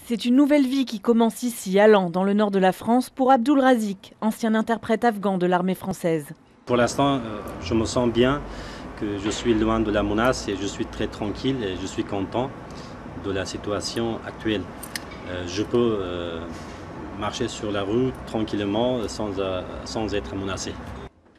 C'est une nouvelle vie qui commence ici, à Laon, dans le nord de la France, pour Abdul Razik, ancien interprète afghan de l'armée française. Pour l'instant, je me sens bien, que je suis loin de la menace et je suis très tranquille et je suis content de la situation actuelle. Je peux marcher sur la rue tranquillement sans être menacé.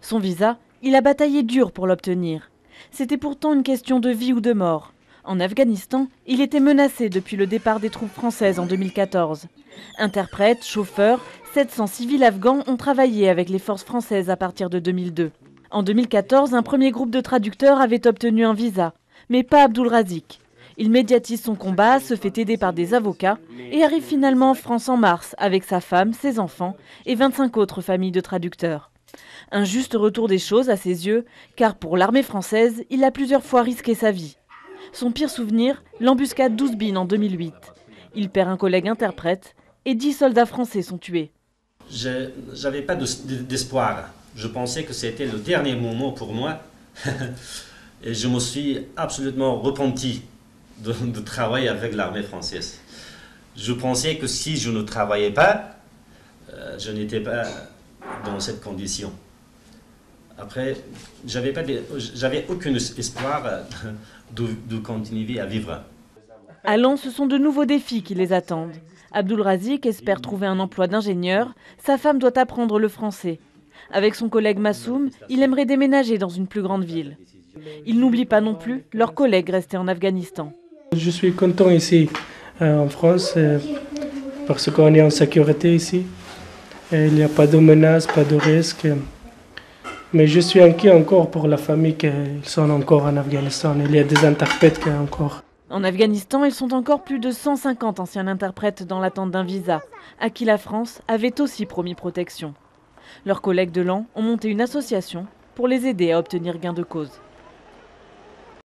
Son visa, il a bataillé dur pour l'obtenir. C'était pourtant une question de vie ou de mort. En Afghanistan, il était menacé depuis le départ des troupes françaises en 2014. Interprète, chauffeur, 700 civils afghans ont travaillé avec les forces françaises à partir de 2002. En 2014, un premier groupe de traducteurs avait obtenu un visa, mais pas Abdul Razik. Il médiatise son combat, se fait aider par des avocats et arrive finalement en France en mars avec sa femme, ses enfants et 25 autres familles de traducteurs. Un juste retour des choses à ses yeux, car pour l'armée française, il a plusieurs fois risqué sa vie. Son pire souvenir, l'embuscade d'Ouzbine en 2008. Il perd un collègue interprète et 10 soldats français sont tués. Je n'avais pas d'espoir. Je pensais que c'était le dernier moment pour moi. Et je me suis absolument repenti de travailler avec l'armée française. Je pensais que si je ne travaillais pas, je n'étais pas dans cette condition. Après, j'avais aucun espoir de continuer à vivre. À Laon, ce sont de nouveaux défis qui les attendent. Abdul Razik espère trouver un emploi d'ingénieur. Sa femme doit apprendre le français. Avec son collègue Massoum, il aimerait déménager dans une plus grande ville. Ils n'oublient pas non plus leurs collègues restés en Afghanistan. Je suis content ici en France parce qu'on est en sécurité ici. Et il n'y a pas de menaces, pas de risques. Mais je suis inquiet encore pour la famille qui sont encore en Afghanistan. Il y a des interprètes qui sont encore. En Afghanistan, ils sont encore plus de 150 anciens interprètes dans l'attente d'un visa, à qui la France avait aussi promis protection. Leurs collègues de Laon ont monté une association pour les aider à obtenir gain de cause.